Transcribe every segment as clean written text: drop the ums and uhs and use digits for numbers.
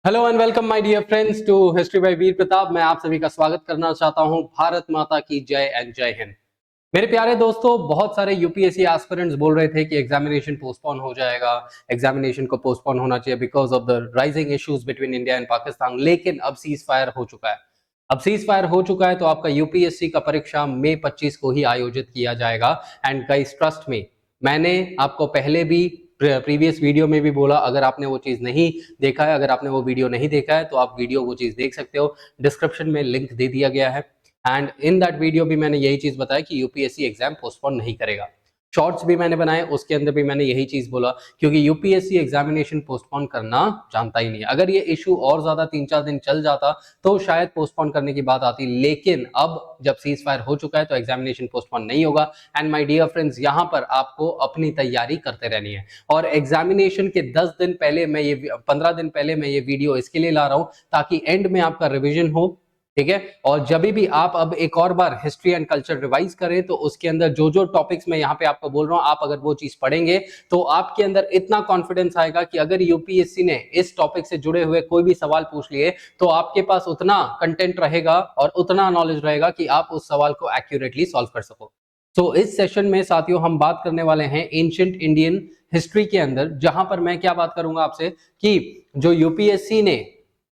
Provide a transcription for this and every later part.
Hello and welcome my dear friends to history by Veer Pratap. मैं आप सभी का स्वागत करना चाहता हूं। भारत माता की जय एंड जय हिंद। मेरे प्यारे दोस्तों, बहुत सारे यूपीएससी एस्पिरेंट्स बोल रहे थे कि एग्जामिनेशन पोस्टपोन हो जाएगा, एग्जामिनेशन को पोस्टपोन होना चाहिए because of the rising issues between India and Pakistan. लेकिन अब सीज फायर हो चुका है। अब सीज फायर हो चुका है तो आपका यूपीएससी का परीक्षा मई 25 को ही आयोजित किया जाएगा। एंड गाइस ट्रस्ट मी, मैंने आपको पहले भी प्रीवियस वीडियो में भी बोला, अगर आपने वो चीज नहीं देखा है, अगर आपने वो वीडियो नहीं देखा है तो आप वीडियो वो चीज देख सकते हो। डिस्क्रिप्शन में लिंक दे दिया गया है। एंड इन दैट वीडियो भी मैंने यही चीज बताया कि यूपीएससी एग्जाम पोस्टपोन नहीं करेगा। शॉर्ट्स भी मैंने बनाए, उसके अंदर भी मैंने यही चीज बोला, क्योंकि यूपीएससी एग्जामिनेशन पोस्टपोन करना जानता ही नहीं है। अगर ये इशू और ज्यादा 3-4 दिन चल जाता तो शायद पोस्टपोन करने की बात आती, लेकिन अब जब सीज फायर हो चुका है तो एग्जामिनेशन पोस्टपोन नहीं होगा। एंड माय डियर फ्रेंड्स, यहाँ पर आपको अपनी तैयारी करते रहनी है। और एग्जामिनेशन के 10 दिन पहले मैं ये 15 दिन पहले मैं ये वीडियो इसके लिए ला रहा हूं ताकि एंड में आपका रिवीजन हो। ठीक है, और जब भी आप अब एक और बार हिस्ट्री एंड कल्चर रिवाइज करें तो उसके अंदर जो जो टॉपिक्स मैं यहाँ पे आपको बोल रहा हूँ, आप अगर वो चीज पढ़ेंगे तो आपके अंदर इतना कॉन्फिडेंस आएगा कि अगर यूपीएससी ने इस टॉपिक से जुड़े हुए कोई भी सवाल पूछ लिए तो आपके पास उतना कंटेंट रहेगा और उतना नॉलेज रहेगा कि आप उस सवाल को एक्यूरेटली सॉल्व कर सको। तो इस सेशन में साथियों हम बात करने वाले हैं एंशिएंट इंडियन हिस्ट्री के अंदर, जहां पर मैं क्या बात करूंगा आपसे कि जो यूपीएससी ने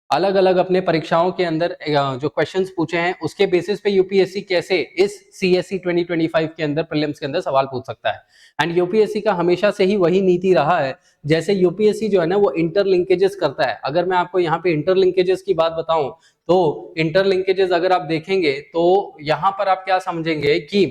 अलग अलग अपने परीक्षाओं के अंदर जो क्वेश्चंस पूछे हैं उसके बेसिस पे यूपीएससी कैसे इस सीएससी 2025 के अंदर प्रीलिम्स के अंदर सवाल पूछ सकता है। एंड यूपीएससी का हमेशा से ही वही नीति रहा है। जैसे यूपीएससी जो है ना वो इंटरलिंकेजेस करता है। अगर मैं आपको यहाँ पे इंटरलिंकेजेस की बात बताऊं तो इंटरलिंकेजेस अगर आप देखेंगे तो यहाँ पर आप क्या समझेंगे कि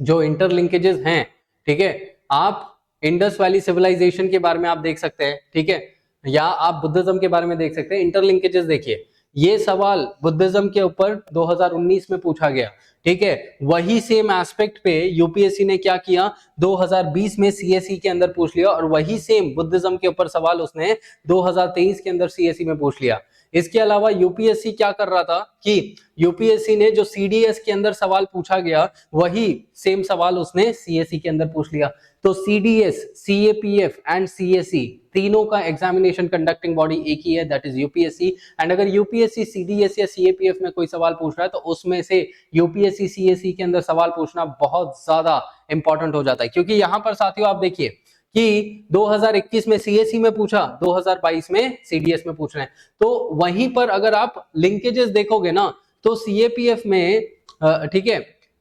जो इंटरलिंकेजेस हैं, ठीक है, आप इंडस वैली सिविलाइजेशन के बारे में आप देख सकते हैं, ठीक है, या आप बुद्धिज्म के बारे में देख सकते हैं। इंटरलिंकेजेस देखिए, ये सवाल बुद्धिज्म के ऊपर 2019 में पूछा गया, ठीक है। वही सेम एस्पेक्ट पे यूपीएससी ने क्या किया, 2020 में सीएसई के अंदर पूछ लिया, और वही सेम बुद्धिज्म के ऊपर सवाल उसने 2023 के अंदर सीएसई में पूछ लिया। इसके अलावा यूपीएससी क्या कर रहा था कि यूपीएससी ने जो सीडीएस के अंदर सवाल पूछा गया वही सेम सवाल उसने सीएसई के अंदर पूछ लिया। तो सीडीएस, सीएपीएफ एंड सीएसई तीनों का एग्जामिनेशन कंडक्टिंग बॉडी एक ही है, दैट इज यूपीएससी। एंड अगर यूपीएससी सीडीएस या सीएपीएफ में कोई सवाल पूछ रहा है तो उसमें से यूपीएससी सीएसई के अंदर सवाल पूछना बहुत ज्यादा इंपॉर्टेंट हो जाता है, क्योंकि यहां पर साथियों आप देखिए कि 2021 में सीएसई में पूछा, 2022 में सीडीएस में पूछ रहे हैं। तो वहीं पर अगर आप लिंकेजेस देखोगे ना तो सीएपीएफ में ठीक है,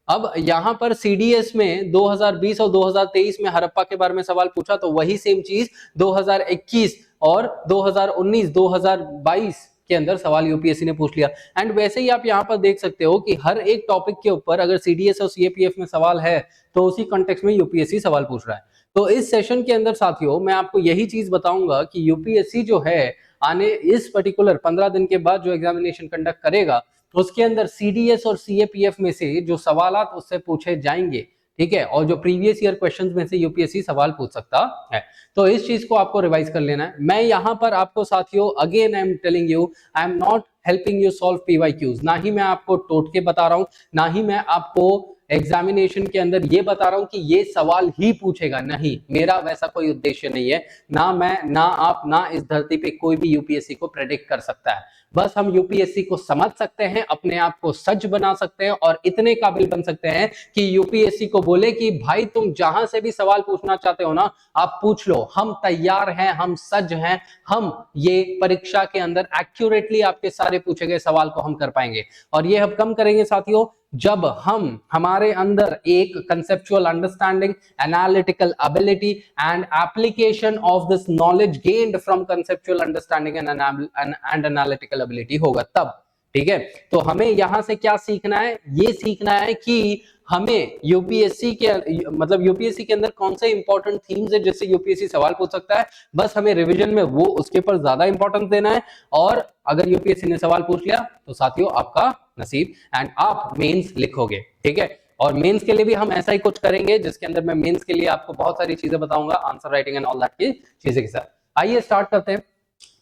अब यहां पर सीडीएस में 2020 और 2023 में हड़प्पा के बारे में सवाल पूछा, तो वही सेम चीज 2021 और 2019 2022 के अंदर सवाल यूपीएससी ने पूछ लिया। एंड वैसे ही आप यहां पर देख सकते हो कि हर एक टॉपिक के ऊपर अगर सीडीएस और सीएपीएफ में सवाल है तो उसी कॉन्टेक्स्ट में यूपीएससी सवाल पूछ रहा है। तो इस सेशन के अंदर साथियों मैं आपको यही चीज बताऊंगा कि यूपीएससी जो है आने इस पर्टिकुलर 15 दिन के बाद जो एग्जामिनेशन कंडक्ट करेगा उसके अंदर सीडीएस और सीएपीएफ में से जो सवालात उससे पूछे जाएंगे, ठीक है, और जो प्रीवियस ईयर क्वेश्चंस में से यूपीएससी सवाल पूछ सकता है, तो इस चीज को आपको रिवाइज कर लेना है। मैं यहां पर आपको साथियों again I am telling you, I am not helping you solve PYQs. ना ही मैं आपको टोटके बता रहा हूं, ना ही मैं आपको एग्जामिनेशन के अंदर ये बता रहा हूं कि ये सवाल ही पूछेगा, नहीं, मेरा वैसा कोई उद्देश्य नहीं है। ना मैं, ना आप, ना इस धरती पे कोई भी यूपीएससी को प्रेडिक्ट कर सकता है। बस हम यूपीएससी को समझ सकते हैं, अपने आप को सच बना सकते हैं और इतने काबिल बन सकते हैं कि यूपीएससी को बोले कि भाई तुम जहां से भी सवाल पूछना चाहते हो ना आप पूछ लो, हम तैयार हैं, हम सज्ज हैं, हम ये परीक्षा के अंदर एक्यूरेटली आपके सारे पूछे गए सवाल को हम कर पाएंगे। और ये हम कम करेंगे साथियों जब हम हमारे अंदर एक conceptual understanding, analytical ability and application of this knowledge gained from conceptual understanding and analytical ability होगा तब, ठीक है। तो हमें यहां से क्या सीखना है, ये सीखना है कि हमें यूपीएससी के मतलब यूपीएससी के अंदर कौन से इंपॉर्टेंट थीम्स है जिससे यूपीएससी सवाल पूछ सकता है, बस हमें रिवीजन में वो उसके ऊपर ज्यादा इंपॉर्टेंस देना है। और अगर यूपीएससी ने सवाल पूछ लिया तो साथियों आपका नसीब, एंड आप मेंस लिखोगे, ठीक है। और मेंस के लिए भी हम ऐसा ही कुछ करेंगे जिसके अंदर मैं मेंस के लिए आपको बहुत सारी चीजें बताऊंगा, answer writing and all that की चीजें के साथ। आइए स्टार्ट करते हैं।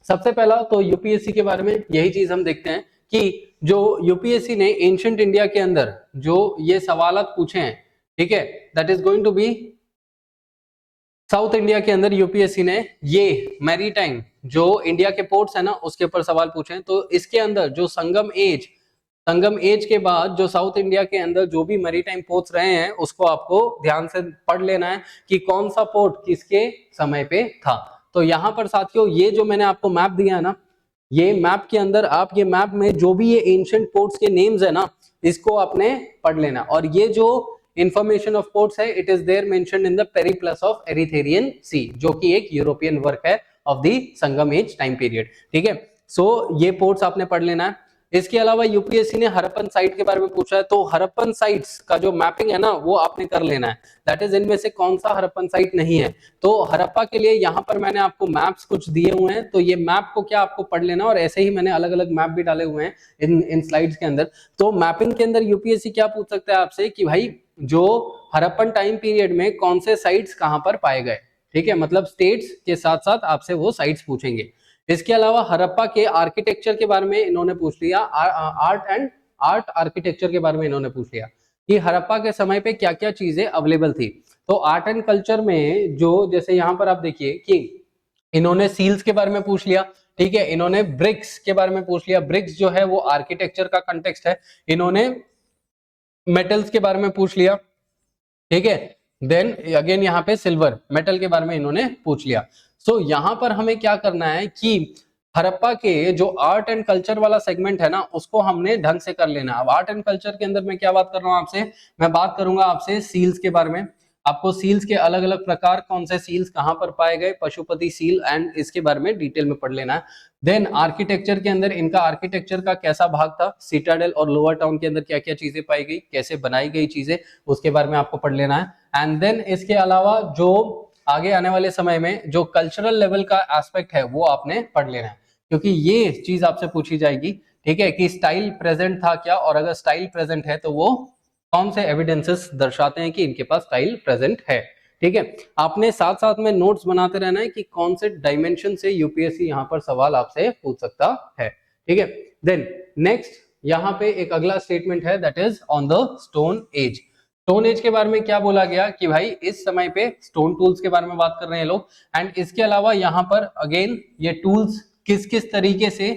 सबसे पहला तो यूपीएससी के बारे में यही चीज हम देखते हैं कि जो यूपीएससी ने एंशिएंट इंडिया के अंदर जो ये सवालात पूछे हैं, ठीक है, that is going to be South India के अंदर यूपीएससी ने ये मैरीटाइम जो इंडिया के पोर्ट्स है ना उसके ऊपर सवाल पूछे। तो इसके अंदर जो संगम एज के बाद जो साउथ इंडिया के अंदर जो भी मैरीटाइम पोर्ट्स रहे हैं उसको आपको ध्यान से पढ़ लेना है कि कौन सा पोर्ट किसके समय पे था। तो यहाँ पर साथियों ये जो मैंने आपको मैप दिया है ना, ये मैप के अंदर आप ये मैप में जो भी ये एंशिएंट पोर्ट्स के नेम्स है ना इसको आपने पढ़ लेना। और ये जो इंफॉर्मेशन ऑफ पोर्ट्स है it is there mentioned in the Periplus of Erythraean sea, जो कि एक यूरोपियन वर्क है of the Sangam age time period. ठीक है, सो ये पोर्ट्स आपने पढ़ लेना है। इसके अलावा यूपीएससी ने हरप्पन साइट के बारे में पूछा है, तो हरप्पन साइट्स का जो मैपिंग है ना वो आपने कर लेना है। दैट इज इनमें से कौन सा हरप्पन साइट नहीं है। तो हरप्पा के लिए यहाँ पर मैंने आपको मैप्स कुछ दिए हुए हैं, तो ये मैप को क्या आपको पढ़ लेना, और ऐसे ही मैंने अलग अलग मैप भी डाले हुए हैं इन स्लाइड्स के अंदर। तो मैपिंग के अंदर यूपीएससी क्या पूछ सकता है आपसे कि भाई जो हरप्पन टाइम पीरियड में कौन से साइट्स कहां पर पाए गए। ठीक है, मतलब स्टेट्स के साथ साथ आपसे वो साइट्स पूछेंगे। इसके अलावा हरप्पा के आर्किटेक्चर के बारे में इन्होंने पूछ लिया, आर्ट आर्किटेक्चर के बारे में इन्होंने पूछ लिया कि हरप्पा के समय पे क्या क्या चीजें अवेलेबल थी। तो आर्ट एंड कल्चर में जो जैसे यहाँ पर आप देखिए कि इन्होंने सील्स के बारे में पूछ लिया। ठीक है, इन्होंने ब्रिक्स के बारे में पूछ लिया, ब्रिक्स जो है वो आर्किटेक्चर का कंटेक्स्ट है। इन्होंने मेटल्स के बारे में पूछ लिया। ठीक है, देन अगेन यहाँ पे सिल्वर मेटल के बारे में इन्होंने पूछ लिया। सो यहाँ पर हमें क्या करना है कि हरप्पा के जो आर्ट एंड कल्चर वाला सेगमेंट है ना उसको हमने ढंग से कर लेना। अब आर्ट एंड कल्चर के अंदर मैं क्या बात कर रहा हूँ आपसे, मैं बात करूंगा आपसे सील्स के बारे में। आपको सील्स के अलग अलग प्रकार, कौन से सील्स कहां पर पाए गए, पशुपति सील, एंड इसके बारे में डिटेल में पढ़ लेना है। देन आर्किटेक्चर के अंदर इनका आर्किटेक्चर का कैसा भाग था, सिटाडेल और लोअर टाउन के अंदर क्या क्या चीजें पाई गई, कैसे बनाई गई चीजें, उसके बारे में आपको पढ़ लेना है। एंड देन इसके अलावा जो आगे आने वाले समय में जो कल्चरल लेवल का एस्पेक्ट है वो आपने पढ़ लेना है, क्योंकि ये चीज आपसे पूछी जाएगी। ठीक है, कि स्टाइल प्रेजेंट था क्या, और अगर स्टाइल प्रेजेंट है तो वो कौन से एविडेंसेस दर्शाते हैं कि इनके पास स्टाइल प्रेजेंट है। ठीक है, आपने साथ साथ में नोट्स बनाते रहना है कि कौन से डायमेंशन से यूपीएससी यहाँ पर सवाल आपसे पूछ सकता है। ठीक है, देन नेक्स्ट यहाँ पे एक अगला स्टेटमेंट है that is on the stone age. Stone age के बारे में क्या बोला गया कि भाई इस समय पे स्टोन टूल्स के बारे में बात कर रहे हैं लोग। एंड इसके अलावा यहाँ पर अगेन ये टूल्स किस किस तरीके से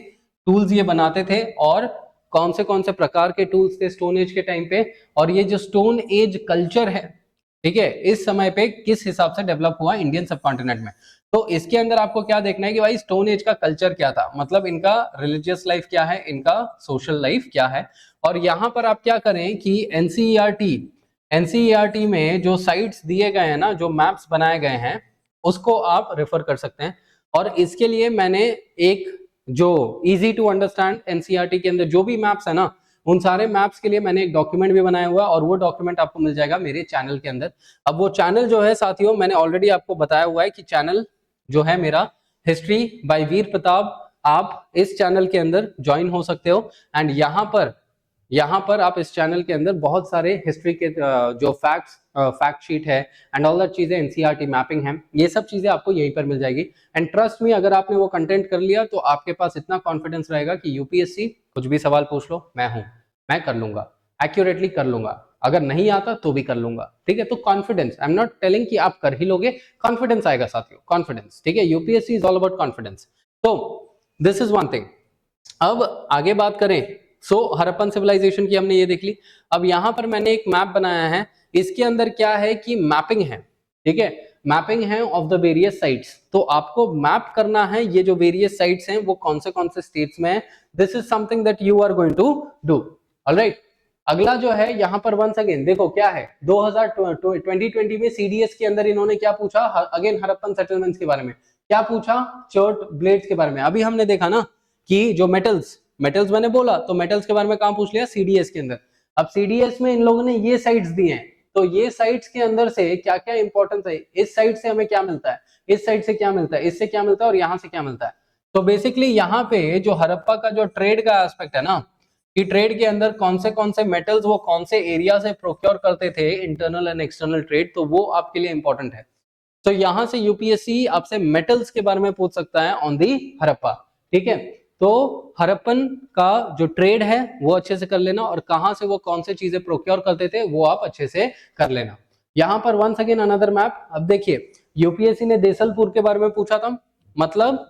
टूल्स ये बनाते थे और कौन से प्रकार के टूल्स थे स्टोन एज के टाइम पे, और ये जो स्टोन एज कल्चर है ठीक है इस समय पे किस हिसाब से डेवलप हुआ इंडियन सबकॉन्टिनेंट में। तो इसके अंदर आपको क्या देखना है कि भाई स्टोन एज का कल्चर क्या था, मतलब इनका रिलीजियस लाइफ क्या है, इनका सोशल लाइफ क्या है। और यहाँ पर आप क्या करें कि एनसीईआरटी में जो साइट्स दिए गए हैं ना, जो मैप्स बनाए गए हैं उसको आप रेफर कर सकते हैं। और इसके लिए मैंने एक जो इजी टू अंडरस्टैंड एनसीईआरटी के अंदर जो भी मैप्स है ना उन सारे मैप्स के लिए मैंने एक डॉक्यूमेंट भी बनाया हुआ है, और वो डॉक्यूमेंट आपको मिल जाएगा मेरे चैनल के अंदर। अब वो चैनल जो है साथियों मैंने ऑलरेडी आपको बताया हुआ है कि चैनल जो है मेरा हिस्ट्री बाय वीर प्रताप, आप इस चैनल के अंदर ज्वाइन हो सकते हो। एंड यहाँ पर आप इस चैनल के अंदर बहुत सारे हिस्ट्री के जो फैक्ट शीट है एंड ऑल दैट चीजें, एनसीईआरटी मैपिंग है, ये सब चीजें आपको यहीं पर मिल जाएगी। एंड ट्रस्ट मी, अगर आपने वो कंटेंट कर लिया तो आपके पास इतना कॉन्फिडेंस रहेगा कि यूपीएससी कुछ भी सवाल पूछ लो, मैं कर लूंगा, एक्यूरेटली कर लूंगा, अगर नहीं आता तो भी कर लूंगा। ठीक है, तो confidence, I am not telling कि आप कर ही लोगे, कॉन्फिडेंस आएगा साथियों, कॉन्फिडेंस। ठीक है, UPSC is all about confidence. तो दिस इज वन थिंग। अब आगे बात करें, हरप्पन सिविलाइजेशन की हमने ये देख ली। अब यहां पर मैंने एक मैप बनाया है, इसके अंदर क्या है कि मैपिंग है। ठीक है, मैपिंग है ऑफ द वेरियस साइट्स। तो आपको मैप करना है ये जो वेरियस साइट्स हैं वो कौन से स्टेट्स में है। This is something that you are going to do. Alright, अगला जो है यहाँ पर वंस अगेन देखो क्या है, 2020 में सीडीएस के अंदर इन्होंने क्या पूछा, अगेन हरप्पन सेटलमेंट्स के बारे में क्या पूछा, चर्ट ब्लेड्स के बारे में। अभी हमने देखा ना कि जो मेटल्स मैंने बोला, तो मेटल्स के बारे में कहां पूछ लिया, सीडीएस के अंदर। अब सीडीएस में इन लोगों ने ये साइट्स दी हैं, तो ये साइट्स के अंदर से क्या क्या इंपॉर्टेंस है, इस साइट से हमें क्या मिलता है, इस साइट से क्या मिलता है, इससे क्या मिलता है और यहां से क्या मिलता है। तो बेसिकली यहाँ पे जो हरप्पा का जो ट्रेड का एस्पेक्ट है ना, कि ट्रेड के अंदर कौन से मेटल्स वो कौन से एरिया से प्रोक्योर करते थे, इंटरनल एंड एक्सटर्नल ट्रेड, तो वो आपके लिए इंपॉर्टेंट है। तो यहां से यूपीएससी आपसे मेटल्स के बारे में पूछ सकता है ऑन दी हरप्पा। ठीक है, तो हरप्पन का जो ट्रेड है वो अच्छे से कर लेना, और कहां से वो कौन से चीजें प्रोक्योर करते थे वो आप अच्छे से कर लेना। यहां पर वंस अगेन अनदर मैप। अब देखिए यूपीएससी ने देसलपुर के बारे में पूछा था, मतलब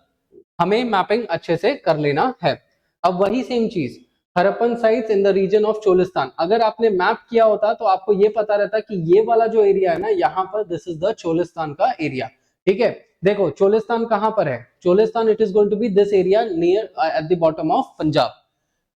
हमें मैपिंग अच्छे से कर लेना है। अब वही सेम चीज Harappan sites in the region of Cholistan, अगर आपने मैप किया होता तो आपको ये पता रहता कि ये वाला जो एरिया है ना, यहाँ पर दिस इज द चोलिस्तान का एरिया। ठीक है, देखो चोलिस्तान कहां पर है, Cholistan it is going to be this area near at the bottom of Punjab,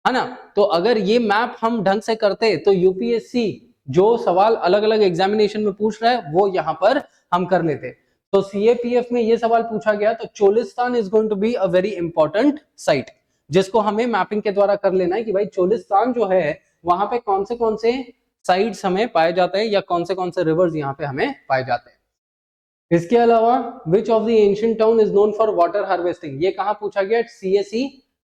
है ना। तो अगर ये मैप हम ढंग से करते तो यूपीएससी जो सवाल अलग अलग एग्जामिनेशन में पूछ रहा है वो यहाँ पर हम कर लेते। तो सीएपीएफ में ये सवाल पूछा गया, तो Cholistan is going to be a very important site, जिसको हमें मैपिंग के द्वारा कर लेना है कि भाई चोलिस्तान जो है वहां पे कौन से साइट्स हमें पाए जाते हैं या कौन से रिवर्स यहाँ पे हमें पाए जाते हैं। इसके अलावा विच of the ancient town is known for water harvesting, ये कहां पूछा गया, सीएसई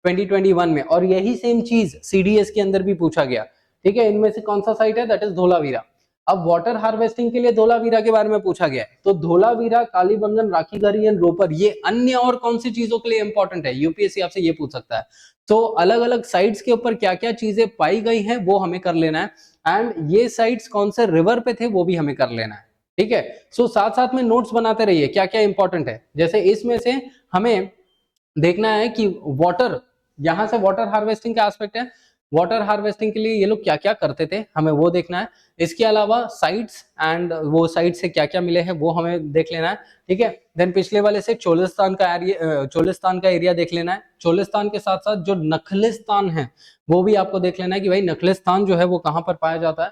2021 में, और यही सेम चीज सीडीएस के अंदर भी पूछा गया। ठीक है, इनमें से कौन सा साइट है, दैट इज धोलावीरा। अब वाटर हार्वेस्टिंग के लिए धोलावीरा के बारे में पूछा गया है, तो धोलावीरा, कालीबंगन, राखीगढ़ी एंड रोपर, ये अन्य और कौन सी चीजों के लिए इंपॉर्टेंट है, यूपीएससी आपसे ये पूछ सकता है। तो अलग अलग साइट्स के ऊपर क्या क्या चीजें पाई गई हैं वो हमें कर लेना है, एंड ये साइट्स कौन से रिवर पे थे वो भी हमें कर लेना है। ठीक है, सो साथ साथ में नोट्स बनाते रहिए क्या क्या इंपॉर्टेंट है। जैसे इसमें से हमें देखना है कि वाटर, यहां से वाटर हार्वेस्टिंग का एस्पेक्ट है, वाटर हार्वेस्टिंग के लिए ये लोग क्या क्या करते थे हमें वो देखना है। इसके अलावा साइट्स एंड वो साइट से क्या क्या मिले हैं वो हमें देख लेना है। ठीक है, देन पिछले वाले से चोलिस्तान का एरिया देख लेना है। चोलिस्तान के साथ साथ जो नखलिस्तान है वो भी आपको देख लेना है कि भाई नखलिस्तान जो है वो कहां पर पाया जाता है।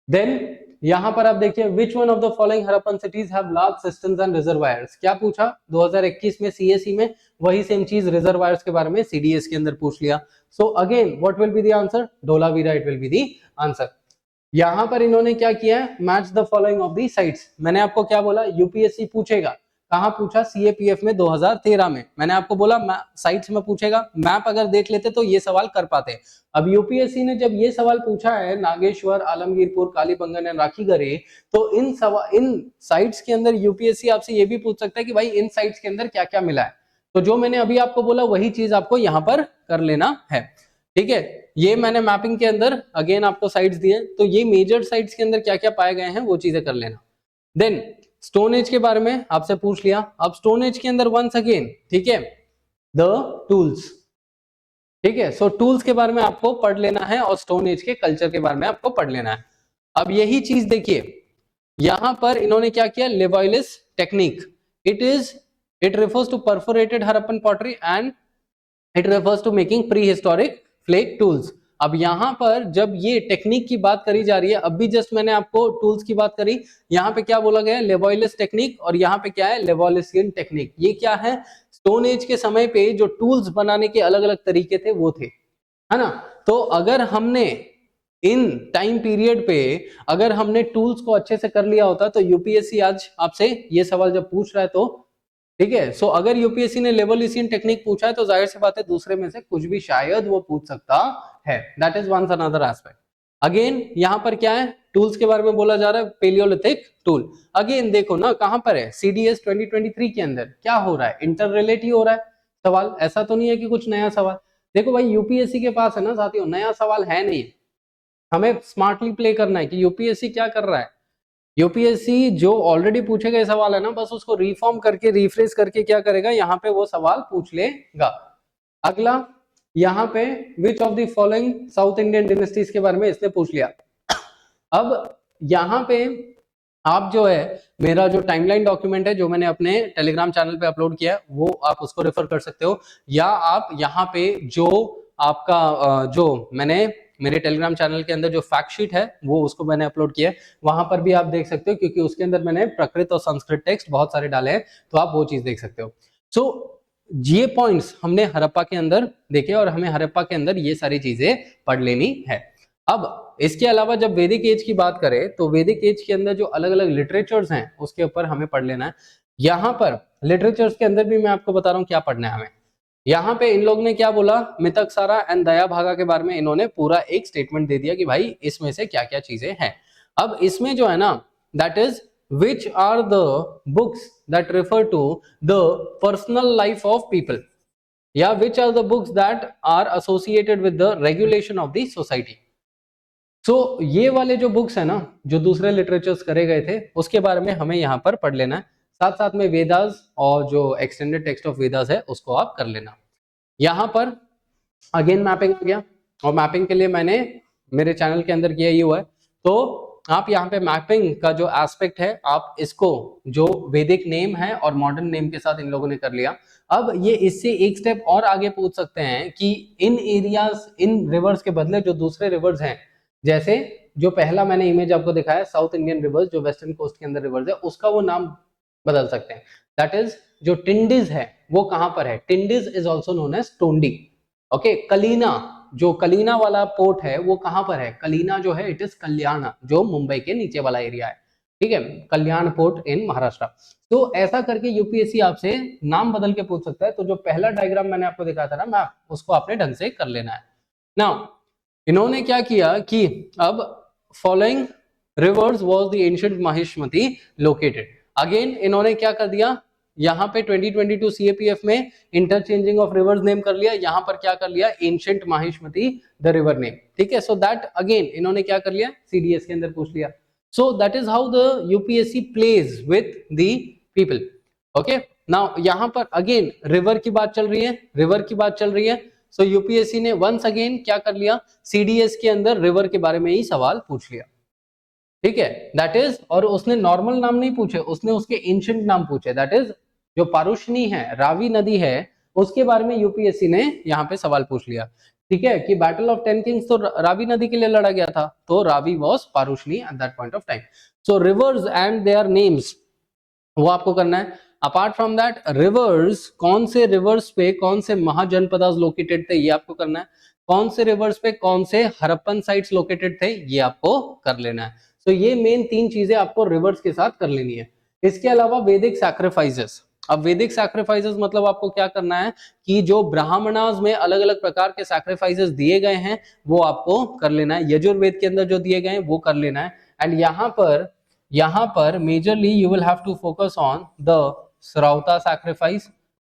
देन यहां पर आप देखिए which one of the following Harappan cities have large systems and reservoirs, क्या पूछा 2021 में सीएसई में, वही सेम चीज रिजर्वायर्स के बारे में सीडीएस के अंदर पूछ लिया। So again what will be the answer, Dholavira it will be the answer. यहां पर इन्होंने क्या किया है, match the following of the sites. मैंने आपको क्या बोला, यूपीएससी पूछेगा, कहां पूछा, सीएपीएफ में 2013 में। मैंने आपको बोला साइट्स में पूछेगा, मैप अगर देख लेते तो ये सवाल कर पाते। अब यूपीएससी ने जब ये सवाल पूछा है नागेश्वर, आलमगीरपुर, कालीबंगन एंड राखीगढ़ी, तो इन साइट्स के अंदर यूपीएससी आपसे ये भी पूछ सकता है कि भाई इन साइट्स के अंदर क्या क्या मिला है। तो जो मैंने अभी आपको बोला वही चीज आपको यहाँ पर कर लेना है। ठीक है, ये मैंने मैपिंग के अंदर अगेन आपको साइट्स दिए, तो ये मेजर साइट्स के अंदर क्या क्या पाए गए हैं वो चीजें कर लेना। देन स्टोन एज के बारे में आपसे पूछ लिया। अब स्टोन एज के अंदर वंस अगेन, ठीक है, द टूल्स। ठीक है, सो टूल्स के बारे में आपको पढ़ लेना है और स्टोन एज के कल्चर के बारे में आपको पढ़ लेना है। अब यही चीज देखिए यहां पर इन्होंने क्या किया, Levallois technique, it refers to perforated Harappan pottery and it refers to making prehistoric flake tools। अब यहां पर जब ये टेक्निक की बात करी जा रही है, अब भी जस्ट मैंने आपको टूल्स की बात करी, यहां पे क्या बोला गया है, लेवॉयलिस टेक्निक, और यहां पे क्या है, लेवॉयलिसियन टेक्निक। ये क्या है, स्टोन एज के समय पे जो टूल्स बनाने के अलग अलग तरीके थे वो थे, है ना। तो अगर हमने इन टाइम पीरियड पे अगर हमने टूल्स को अच्छे से कर लिया होता तो यूपीएससी आज आपसे ये सवाल जब पूछ रहा है तो, ठीक है, सो अगर यूपीएससी ने लेवलिसियन टेक्निक पूछा है तो जाहिर सी बात है दूसरे में से कुछ भी शायद वो पूछ सकता है। That is one another aspect. Again यहां पर क्या है, टूल्स के बारे में बोला जा रहा है, पेलियोलिथिक टूल। अगेन देखो ना कहां पर है, सीडीएस 2023 के अंदर क्या हो रहा है, इंटर रिलेटिव हो रहा है सवाल, ऐसा तो नहीं है कि कुछ नया सवाल। देखो भाई यूपीएससी के पास है ना साथियों, नया सवाल है नहीं, हमें स्मार्टली प्ले करना है कि यूपीएससी क्या कर रहा है। यूपीएससी जो ऑलरेडी पूछे गए सवाल है ना, बस उसको रिफॉर्म करके रिफ्रेश करके क्या करेगा, यहाँ पे वो सवाल पूछ लेगा। अगला यहाँ पे which of the following South Indian dynasties के बारे में इसने पूछ लिया। अब यहाँ पे आप जो है मेरा जो टाइमलाइन डॉक्यूमेंट है जो मैंने अपने टेलीग्राम चैनल पे अपलोड किया है वो आप उसको रेफर कर सकते हो, या आप यहाँ पे जो आपका जो मैंने मेरे टेलीग्राम चैनल के अंदर जो फैक्ट शीट है वो उसको मैंने अपलोड किया है, वहां पर भी आप देख सकते हो, क्योंकि उसके अंदर मैंने प्रकृत और संस्कृत टेक्स्ट बहुत सारे डाले हैं, तो आप वो चीज देख सकते हो। सो ये पॉइंट्स हमने हड़प्पा के अंदर देखे और हमें हड़प्पा के अंदर ये सारी चीजें पढ़ लेनी है। अब इसके अलावा जब वैदिक एज की बात करें तो वैदिक एज के अंदर जो अलग अलग लिटरेचर्स हैं उसके ऊपर हमें पढ़ लेना है। यहाँ पर लिटरेचर्स के अंदर भी मैं आपको बता रहा हूँ क्या पढ़ना है हमें। यहाँ पे इन लोग ने क्या बोला, मितकसारा एंड दया भागा के बारे में इन्होंने पूरा एक स्टेटमेंट दे दिया कि भाई इसमें से क्या क्या चीजें हैं। अब इसमें जो है ना, that is which are the books that refer to the personal life of people, या which are the books that are associated with the regulation of the society। सो ये वाले जो बुक्स है ना जो दूसरे लिटरेचर्स करे गए थे उसके बारे में हमें यहाँ पर पढ़ लेना है। साथ साथ में वेदास और जो एक्सटेंडेड टेक्स्ट ऑफ वेदास है उसको आप कर लेना। यहाँ पर अगेन मैपिंग आ गया, और मैपिंग के लिए मैंने मेरे चैनल के अंदर किया ही हुआ है। तो आप यहाँ पे मैपिंग का जो एस्पेक्ट है, आप इसको जो वैदिक नेम है और मॉडर्न नेम के साथ इन लोगों ने कर लिया। अब ये इससे एक स्टेप और आगे पूछ सकते हैं कि इन एरियाज, इन रिवर्स के बदले जो दूसरे रिवर्स हैं, जैसे जो पहला मैंने इमेज आपको दिखाया साउथ इंडियन रिवर्स, जो वेस्टर्न कोस्ट के अंदर रिवर्स है, उसका वो नाम बदल सकते हैं। दैट इज जो टिंडिज है वो कहां पर है, Tyndis is also known as Tondi. Okay, Kalliena, जो कलीना वाला पोर्ट है वो कहां पर है, कलीना जो है इट इज कल्याण, जो मुंबई के नीचे वाला एरिया है, ठीक है, कल्याण पोर्ट इन महाराष्ट्र। तो ऐसा करके यूपीएससी आपसे नाम बदल के पूछ सकता है। तो जो पहला डायग्राम मैंने आपको दिखाया था ना मैप, उसको आपने ढंग से कर लेना है। नाउ इन्होंने क्या किया कि अब following rivers was the ancient Mahishmati located. Again इन्होंने क्या कर दिया, यहाँ पे 2022 सीएपीएफ में इंटरचेंजिंग ऑफ रिवर्स नेम कर लिया, यहाँ पर क्या कर लिया, ancient Mahishmati the river name, ठीक है। सो दैट अगेन इन्होंने क्या कर लिया, सीडीएस के अंदर पूछ लिया। So that is how the UPSC plays with the people. Okay, now यहाँ पर अगेन रिवर की बात चल रही है, रिवर की बात चल रही है। सो यूपीएससी ने वंस अगेन क्या कर लिया, सीडीएस के अंदर रिवर के बारे में ही सवाल पूछ लिया, ठीक है। दैट इज, और उसने नॉर्मल नाम नहीं पूछे, उसने उसके एंशिएंट नाम पूछे। दैट इज जो पारुष्णी है, रावी नदी है, उसके बारे में यूपीएससी ने यहाँ पे सवाल पूछ लिया, ठीक है, कि बैटल ऑफ 10 किंग्स तो रावी नदी के लिए लड़ा गया था, तो Ravi was Parushni at that point of time. So rivers and their names वो आपको करना है। अपार्ट फ्रॉम दैट रिवर्स, कौन से रिवर्स पे कौन से महाजनपदास लोकेटेड थे, ये आपको करना है। कौन से रिवर्स पे कौन से हड़प्पन साइट्स लोकेटेड थे, ये आपको कर लेना है। तो ये मेन 3 चीजें आपको रिवर्स के साथ कर लेनी है। इसके अलावा वैदिक सैक्रिफाइसेस। अब वैदिक सैक्रिफाइसेस मतलब आपको क्या करना है कि जो ब्राह्मणास में अलग अलग प्रकार के सैक्रिफाइसेस दिए गए हैं वो आपको कर लेना है। यजुर्वेद के अंदर जो दिए गए हैं वो कर लेना है। एंड यहाँ पर majorly you will have to focus on the Shrauta sacrifice,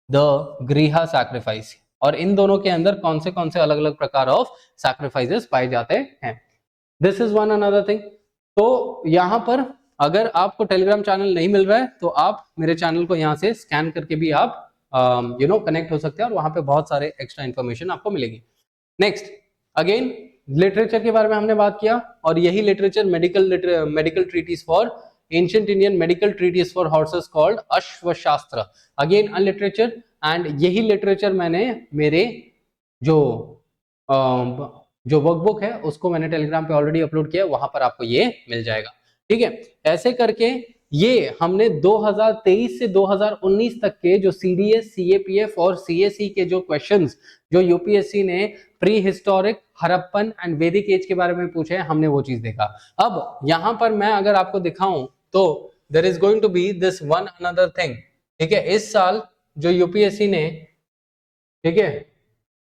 the Grihya sacrifice, और इन दोनों के अंदर कौन से अलग अलग प्रकार ऑफ सैक्रिफाइसेस पाए जाते हैं। This is one another thing. तो यहाँ पर अगर आपको टेलीग्राम चैनल नहीं मिल रहा है तो आप मेरे चैनल को यहाँ से स्कैन करके भी आप कनेक्ट हो सकते हैं, और वहां पे बहुत सारे एक्स्ट्रा इन्फॉर्मेशन आपको मिलेगी। नेक्स्ट अगेन लिटरेचर के बारे में हमने बात किया, और यही literature medical treatise for ancient Indian medical treatise for horses called Ashvashastra, again a literature. And यही लिटरेचर मैंने मेरे जो वर्कबुक है उसको मैंने टेलीग्राम पे ऑलरेडी अपलोड किया है, वहां पर आपको ये मिल जाएगा, ठीक है। ऐसे करके ये हमने 2023 से 2019 तक के जो सीडीएस, सीएपीएफ और सीएसई के जो क्वेश्चंस जो यूपीएससी ने प्री हिस्टोरिक, हड़प्पन एंड वैदिक एज के बारे में पूछे हैं, हमने वो चीज देखा। अब यहां पर मैं अगर आपको दिखाऊं तो there is going to be this one another thing, ठीक है। इस साल जो यूपीएससी ने, ठीक है,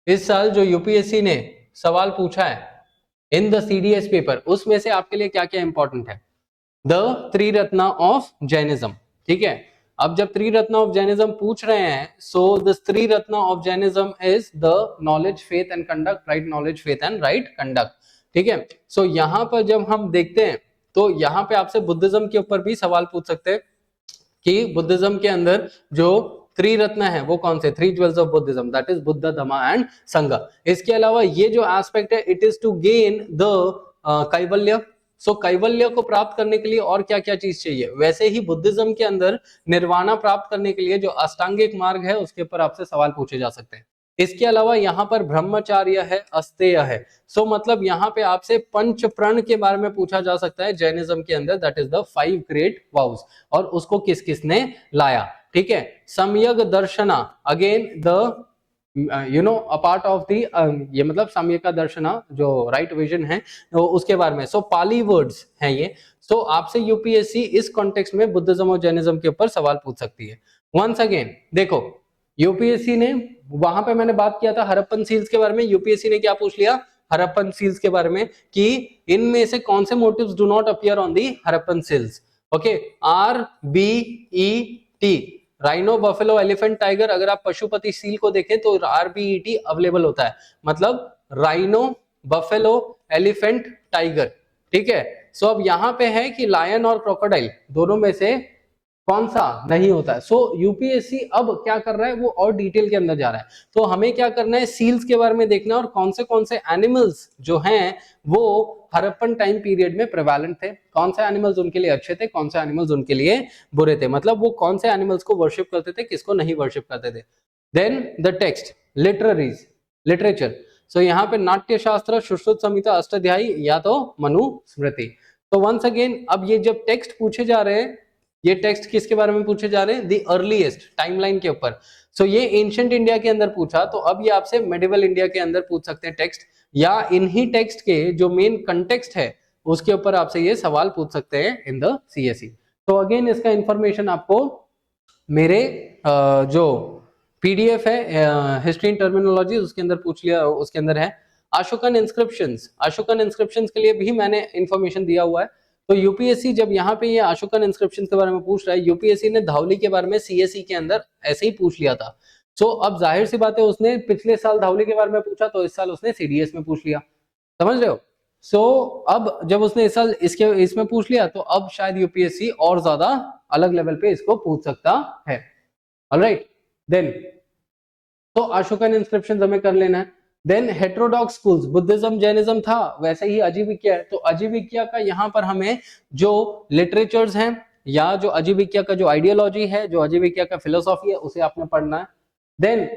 इस साल जो यूपीएससी ने सवाल पूछा है इन द सीडीएस पेपर, उसमें से आपके लिए क्या क्या इंपॉर्टेंट है, द त्रिरत्न ऑफ जैनिज्म, ठीक है। अब जब त्रिरत्न ऑफ जैनिज्म पूछ रहे हैं, so the Triratna of Jainism is the knowledge, faith and conduct, right knowledge, faith and right conduct, ठीक है। सो यहाँ पर जब हम देखते हैं तो यहाँ पे आपसे बुद्धिज्म के ऊपर भी सवाल पूछ सकते हैं कि बुद्धिज्म के अंदर जो त्रिरत्न है वो कौन से, 3 jewels of Buddhism, that is Buddha, Dhamma and Sangha. इसके अलावा ये जो एस्पेक्ट है, it is to gain the Kaivalya. So कैवल्य को प्राप्त करने के लिए और क्या क्या चीज चाहिए, वैसे ही बुद्धिज्म के अंदर निर्वाणा प्राप्त करने के लिए जो अष्टांगिक मार्ग है उसके ऊपर आपसे सवाल पूछे जा सकते हैं। इसके अलावा यहाँ पर ब्रह्मचार्य है, अस्तेय है। सो मतलब यहाँ पे आपसे पंच प्रण के बारे में पूछा जा सकता है जैनिज्म के अंदर, that is the 5 great vows, और उसको किस किसने लाया, ठीक है। Samyak Darshana, again the a part of the, ये मतलब सम्यक दर्शना जो राइट विजन है तो उसके बारे में। सो पाली वर्ड्स हैं ये। सो आपसे यूपीएससी इस कॉन्टेक्स्ट में बुद्धिज्म और जैनिज्म के ऊपर सवाल पूछ सकती है। वंस अगेन देखो, यूपीएससी ने, वहां पे मैंने बात किया था हड़प्पन सील्स के बारे में, यूपीएससी ने क्या पूछ लिया हड़प्पन सील्स के बारे में कि इनमें से कौन से motives do not appear on the Harappan seals. Okay, RBET, rhino, buffalo, elephant, tiger. अगर आप पशुपति सील को देखें तो RBET अवेलेबल होता है, मतलब राइनो, बफेलो, एलिफेंट, टाइगर, ठीक है। सो अब यहाँ पे है कि लायन और क्रोकोडाइल दोनों में से कौन सा नहीं होता है। सो यूपीएससी अब क्या कर रहा है, वो और डिटेल के अंदर जा रहा है। तो हमें क्या करना है, सील्स के बारे में देखना है और कौन से एनिमल्स जो हैं वो हड़प्पन टाइम पीरियड में प्रेवैलेंट थे, कौन से एनिमल्स उनके लिए अच्छे थे, कौन से एनिमल्स उनके लिए बुरे थे, मतलब वो कौन से एनिमल्स को वर्शिप करते थे, किसको नहीं वर्शिप करते थे। Then the text, literaries, literature. So यहाँ पे नाट्य शास्त्र, सुश्रुत संहिता, अष्टाध्यायी या तो मनुस्मृति। तो वंस अगेन अब ये जब टेक्स्ट पूछे जा रहे हैं, ये टेक्स्ट किसके बारे में पूछे जा रहे हैं, द अर्लीस्ट टाइमलाइन के ऊपर। सो ये एंशिएंट इंडिया के अंदर पूछा, तो अब ये आपसे मेडिवल इंडिया के अंदर पूछ सकते हैं टेक्स्ट, या इन्हीं टेक्स्ट के जो मेन कंटेक्स्ट है उसके ऊपर आपसे ये सवाल पूछ सकते हैं इन द सीएसई। तो अगेन इसका इंफॉर्मेशन आपको मेरे जो पीडीएफ है हिस्ट्री एंड टर्मिनोलॉजी उसके अंदर पूछ लिया, उसके अंदर है। अशोकन इंस्क्रिप्शंस, अशोकन इंस्क्रिप्शंस के लिए भी मैंने इंफॉर्मेशन दिया हुआ है। तो यूपीएससी जब यहाँ पे ये अशोकन इंस्क्रिप्शंस के बारे में पूछ रहा है, यूपीएससी ने धावली के बारे में सीएसई के अंदर ऐसे ही पूछ लिया था। सो अब जाहिर सी बात है, उसने पिछले साल धावली के बारे में पूछा तो इस साल उसने सीडीएस में पूछ लिया, समझ रहे हो। सो अब जब उसने इस साल इसमें पूछ लिया, तो अब शायद यूपीएससी और ज्यादा अलग लेवल पे इसको पूछ सकता है। ऑलराइट, देन तो अशोकन इंस्क्रिप्शन हमें कर लेना है। Then heterodox schools, Buddhism Jainism था, वैसे ही अजीविक्या है। तो अजीविक्या का यहाँ पर हमें जो लिटरेचर्स हैं या जो अजीविक्या का जो आइडियोलॉजी है, जो अजीविक्या का फिलोसॉफी है, उसे आपने पढ़ना है। देन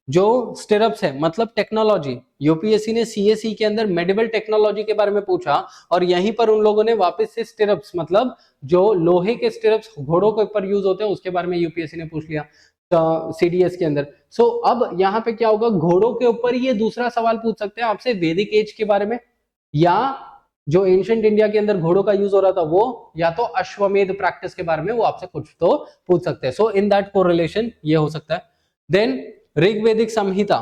जो स्टिरप्स है मतलब टेक्नोलॉजी, यूपीएससी ने सीएसई के अंदर मेडिवल टेक्नोलॉजी के बारे में पूछा और यहीं पर उन लोगों ने वापस से स्टिरप्स मतलब जो लोहे के स्टिरप्स घोड़ों के ऊपर यूज होते हैं उसके बारे में यूपीएससी ने पूछ लिया सीडीएस के अंदर। सो अब यहाँ पे क्या होगा, घोड़ों के ऊपर ये दूसरा सवाल पूछ सकते हैं आपसे वैदिक एज के बारे में, या जो एंशिएंट इंडिया के अंदर घोड़ों का यूज हो रहा था वो, या तो अश्वमेध प्रैक्टिस के बारे में वो आपसे कुछ तो पूछ सकते हैं। सो इन दैट कोरिलेशन ये हो सकता है। देन ऋग्वेदिक संहिता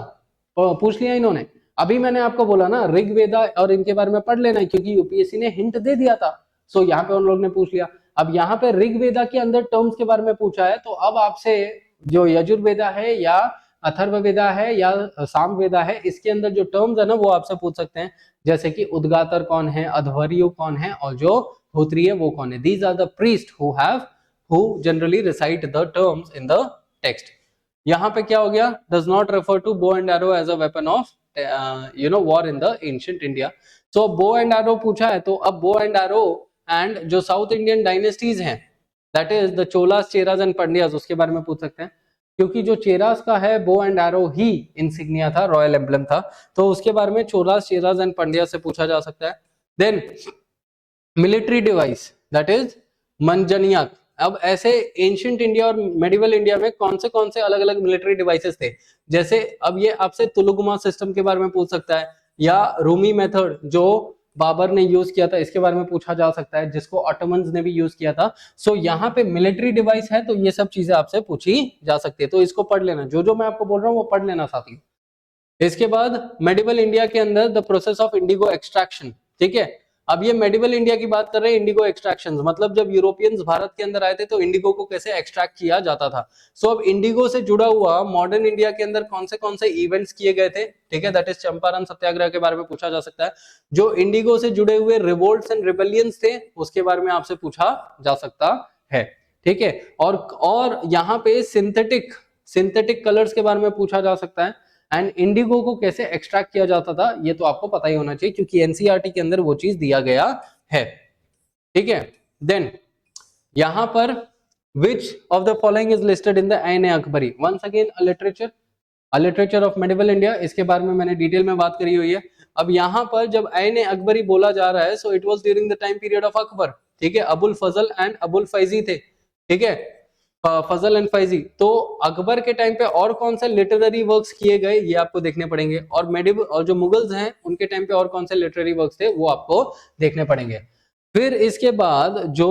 पूछ लिया इन्होंने। अभी मैंने आपको बोला ना ऋग्वेदा और इनके बारे में पढ़ लेना है क्योंकि यूपीएससी ने हिंट दे दिया था। सो यहाँ पे उन लोगों ने पूछ लिया। अब यहाँ पे ऋग्वेदा के अंदर टर्म्स के बारे में पूछा है, तो अब आपसे जो यजुर्वेदा है या अथर्ववेदा है या सामवेदा है, इसके अंदर जो टर्म्स है ना वो आपसे पूछ सकते हैं, जैसे कि उद्गातर कौन है, अध्वर्यु कौन है और जो होत्री है वो कौन है। These are the priest who generally recite the terms in the text. यहाँ पे क्या हो गया, does not refer to bow and arrow as a weapon of war in the ancient India. So bow and arrow पूछा है, तो अब bow and arrow and जो साउथ इंडियन डायनेस्टीज हैं that is the Cholas, Cheras and Pandyas, उसके बारे में पूछ सकते हैं क्योंकि जो चेरास का है बो एंड एरो ही इंसिग्निया था, रॉयल एम्बलम था, तो उसके बारे में चोलास, चेरास एंड पंड्यास से पूछा जा सकता है। Then military device that is manjaniq. अब ऐसे एंशिएंट इंडिया और मेडिवल इंडिया में कौन से अलग अलग मिलिट्री डिवाइसेस थे, जैसे अब ये आपसे तुलुगमा सिस्टम के बारे में पूछ सकता है, या रूमी मेथड जो बाबर ने यूज किया था इसके बारे में पूछा जा सकता है, जिसको ऑटोमन्स ने भी यूज किया था। सो यहाँ पे मिलिट्री डिवाइस है तो ये सब चीजें आपसे पूछी जा सकती है, तो इसको पढ़ लेना, जो मैं आपको बोल रहा हूँ वो पढ़ लेना साथियों। इसके बाद मेडिवल इंडिया के अंदर the process of Indigo extraction, ठीक है। अब ये मेडिवल इंडिया की बात कर रहे हैं, इंडिगो एक्सट्रैक्शन मतलब जब यूरोपियंस भारत के अंदर आए थे तो इंडिगो को कैसे एक्सट्रैक्ट किया जाता था। सो अब इंडिगो से जुड़ा हुआ मॉडर्न इंडिया के अंदर कौन से इवेंट्स किए गए थे, ठीक है, दैट इज चंपारण सत्याग्रह के बारे में पूछा जा सकता है। जो इंडिगो से जुड़े हुए रिवोल्ट्स एंड रिबेलियंस थे उसके बारे में आपसे पूछा जा सकता है, ठीक है। और यहाँ पे सिंथेटिक कलर्स के बारे में पूछा जा सकता है, एंड इंडिगो को कैसे एक्सट्रैक्ट किया जाता था ये तो आपको पता ही होना चाहिए क्योंकि एनसीईआरटी के अंदर वो चीज दिया गया है, ठीक है। देन यहां पर which of the following is listed in the an Akbari, once again a literature of medieval India, इसके बारे में मैंने डिटेल में बात करी हुई है। अब यहाँ पर जब ऐन अकबरी बोला जा रहा है, so it was during the time period of Akbar, ठीक है। अबुल फजल एंड अबुल फैजी थे, ठीक है, फजल एंड फैजी। तो अकबर के टाइम पे और कौन से लिटरेरी वर्क्स किए गए ये आपको देखने पड़ेंगे, और मेडिवल और जो मुगल्स हैं उनके टाइम पे और कौन से लिटरेरी वर्क्स थे वो आपको देखने पड़ेंगे। फिर इसके बाद जो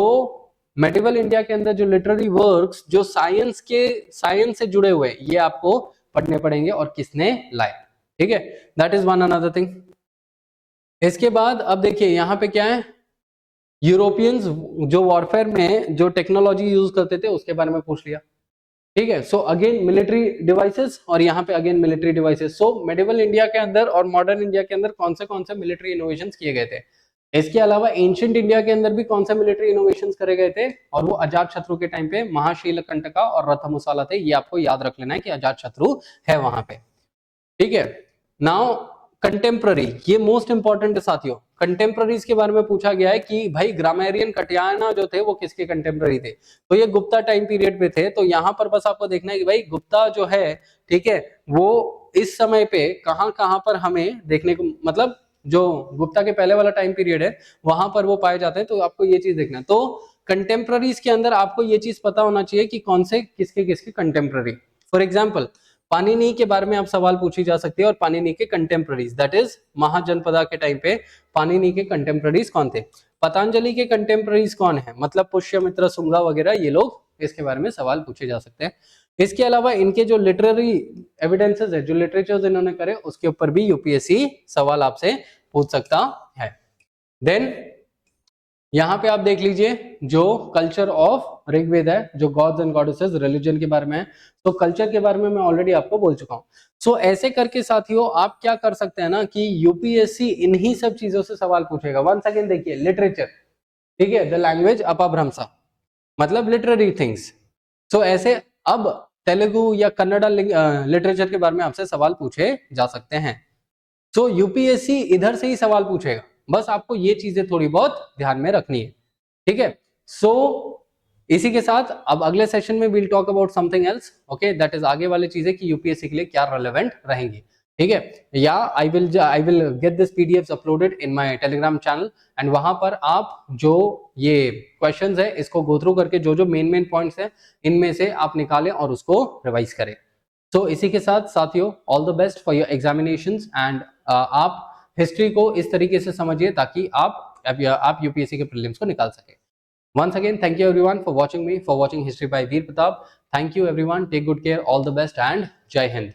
मेडिवल इंडिया के अंदर जो लिटरेरी वर्क्स जो साइंस से जुड़े हुए ये आपको पढ़ने पड़ेंगे और किसने लाए, ठीक है, that is one another thing. इसके बाद अब देखिए यहाँ पे क्या है, यूरोपियंस जो वॉरफेयर में जो टेक्नोलॉजी यूज करते थे उसके बारे में पूछ लिया, ठीक है। सो अगेन मिलिट्री डिवाइसेस और यहाँ पे अगेन मिलिट्री डिवाइसेस। सो मेडिवल इंडिया के अंदर और मॉडर्न इंडिया के अंदर कौन से मिलिट्री इनोवेशंस किए गए थे, इसके अलावा एंशियंट इंडिया के अंदर भी कौन सा मिलिट्री इनोवेशंस करे गए थे, और वो अजात शत्रु के टाइम पे महाशीलकंटका और रथमुसाला थे। ये आपको याद रख लेना है कि अजात शत्रु है वहां पे, ठीक है। नाउ कंटेम्प्ररी, ये मोस्ट इंपॉर्टेंट है साथियों। कंटेम्प्ररीज के बारे में पूछा गया है कि भाई ग्रामेरियन कटियाना जो थे वो किसके कंटेम्प्ररी थे, तो ये गुप्ता टाइम पीरियड पे थे। तो यहाँ पर बस आपको देखना है कि भाई गुप्ता जो है, ठीक है, वो इस समय पे कहां कहां पर हमें देखने को, मतलब जो गुप्ता के पहले वाला टाइम पीरियड है वहां पर वो पाए जाते हैं। तो आपको ये चीज देखना है। तो कंटेम्प्ररीज के अंदर आपको ये चीज पता होना चाहिए कि कौन से किसके किसके कंटेम्प्ररी। फॉर एग्जाम्पल पाणिनि के बारे में आप सवाल पूछी जा सकती है, और पाणिनि के कंटेम्प्ररीज, दैट इज महाजनपदा के टाइम पे पाणिनि के कंटेम्प्ररीज कौन थे। पतंजलि के कंटेम्प्ररीज कौन है, मतलब पुष्यमित्र, शुंगा वगैरह, ये लोग, इसके बारे में सवाल पूछे जा सकते हैं। इसके अलावा इनके जो लिटरेरी एविडेंसेस है, जो लिटरेचर इन्होंने करे, उसके ऊपर भी यूपीएससी सवाल आपसे पूछ सकता है। देन यहाँ पे आप देख लीजिए जो कल्चर ऑफ ऋग्वेद है, जो गॉड्स एंड गॉडेसेस रिलीजन के बारे में है। तो कल्चर के बारे में मैं ऑलरेडी आपको बोल चुका हूँ। सो ऐसे करके साथियों आप क्या कर सकते हैं ना कि यूपीएससी इन्हीं सब चीजों से सवाल पूछेगा। वंस अगेन देखिए, लिटरेचर, ठीक है, द लैंग्वेज अपभ्रंश, मतलब लिटरेरी थिंग्स। सो ऐसे अब तेलुगु या कन्नड़ा लिटरेचर के बारे में आपसे सवाल पूछे जा सकते हैं। तो यूपीएससी इधर से ही सवाल पूछेगा, बस आपको ये चीजें थोड़ी बहुत ध्यान में रखनी है, ठीक है। सो इसी के साथ अब अगले सेशन में will talk about something else, okay, that is आगे वाली चीजें कि यूपीएससी के लिए क्या रेलेवेंट रहेंगी, ठीक है। या I will get this PDFs uploaded in my Telegram channel, and वहां पर आप जो ये क्वेश्चंस है इसको गो थ्रू करके जो जो मेन पॉइंट्स है इनमें से आप निकालें और उसको रिवाइज करें। तो इसी के साथ साथियों all the best for your examinations, and आप हिस्ट्री को इस तरीके से समझिए ताकि आप यूपीएससी के प्रीलिम्स को निकाल सके। Once again thank you everyone for watching me, for watching history by Veer Pratap. Thank you everyone, take good care, all the best and जय हिंद।